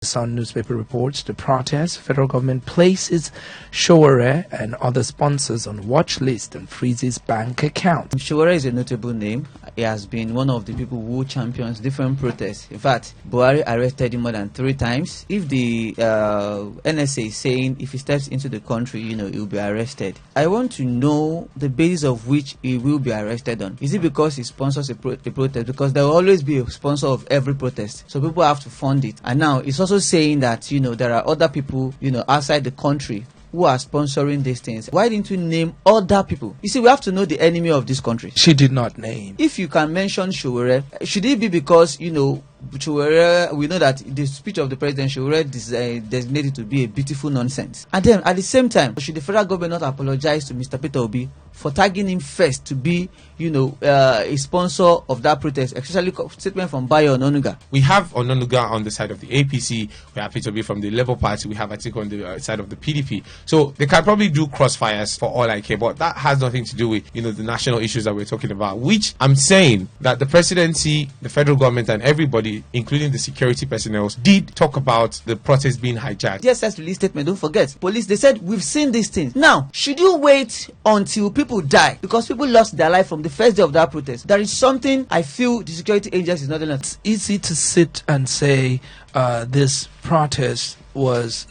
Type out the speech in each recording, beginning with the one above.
Sun newspaper reports the protest. Federal government places Sowore and other sponsors on watch list and freezes bank accounts. Sowore is a notable name. He has been one of the people who champions different protests. In fact, Buhari arrested him more than 3 times. If the NSA is saying if he steps into the country, he will be arrested. I want to know the basis of which he will be arrested on. Is it because he sponsors a protest? Because there will always be a sponsor of every protest. So people have to fund it. And now it's also saying that, there are other people, outside the country who are sponsoring these things. Why didn't you name other people? You see, we have to know the enemy of this country. She did not name. If you can mention Sowore, should it be because, Sowore, we know that the speech of the president, Sowore, designated to be a beautiful nonsense. And then, at the same time, should the federal government not apologize to Mr. Peter Obi for tagging him first to be, a sponsor of that protest, especially statement from Bayo Ononuga? We have Ononuga on the side of the APC. We have Peter Obi from the Labour Party. We have Atiku on the side of the PDP. So they can probably do crossfires for all I care, but that has nothing to do with, the national issues that we're talking about, which I'm saying that the presidency, the federal government, and everybody, including the security personnel, did talk about the protest being hijacked. Yes, that's release statement. Don't forget. Police, they said, we've seen these things. Now, should you wait until people die? Because people lost their life from the first day of that protest. There is something I feel the security agency is not doing. It's easy to sit and say this protest was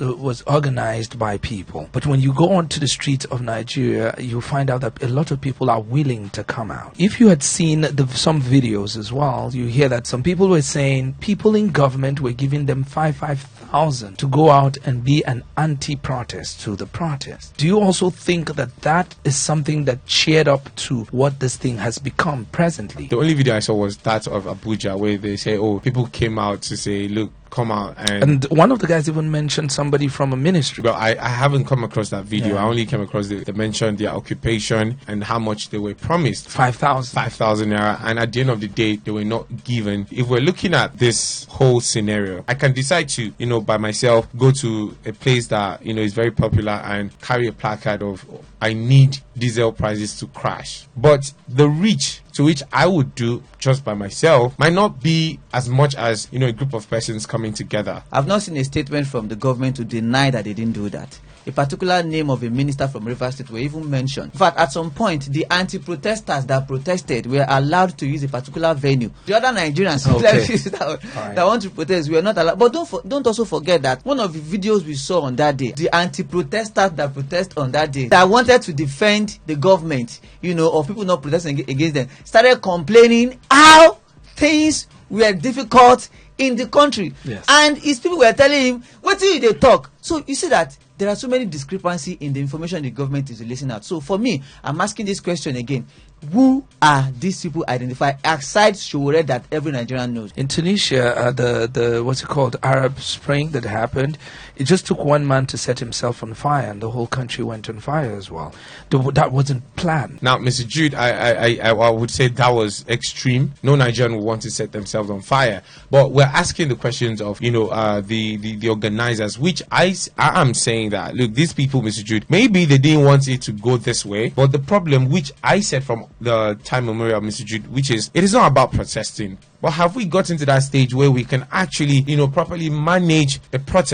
organized by people, but when you go onto the streets of Nigeria, you find out that a lot of people are willing to come out. If you had seen some videos as well, you hear that some people were saying people in government were giving them 5,000 to go out and be an anti-protest to the protest. Do you also think that that is something that cheered up to what this thing has become presently? The only video I saw was that of Abuja, where they say, people came out to say, look, come out. And one of the guys even mentioned somebody from a ministry. Well, I haven't come across that video. I only came across they mentioned their occupation and how much they were promised. 5,000. 5,000 naira. And at the end of the day, they were not given. If we're looking at this whole scenario, I can decide to, by myself, go to a place that, is very popular and carry a placard of, I need diesel prices to crash. But the reach to which I would do just by myself might not be as much as, a group of persons coming together. I've not seen a statement from the government to deny that they didn't do that. A particular name of a minister from Rivers State were even mentioned. In fact, at some point, the anti-protesters that protested were allowed to use a particular venue. The other Nigerians that want to protest were not allowed. But don't also forget that one of the videos we saw on that day, the anti-protesters that protest on that day, that wanted to defend the government, or people not protesting against them, started complaining how things were difficult in the country. Yes. And his people were telling him, what do they talk? So you see that there are so many discrepancies in the information the government is releasing out. So for me, I'm asking this question again. Who are these people identified aside Sowore that every Nigerian knows? In Tunisia, the what's it called, Arab Spring that happened, it just took one man to set himself on fire, and the whole country went on fire as well. That wasn't planned. Now, Mr. Jude, I would say that was extreme. No Nigerian would want to set themselves on fire. But we're asking the questions of, the organizers, which I am saying that, look, these people, Mr. Jude, maybe they didn't want it to go this way, but the problem, which I said from the time memorial, Mr. Jude, which is, it is not about protesting, but have we gotten to that stage where we can actually, properly manage the protest?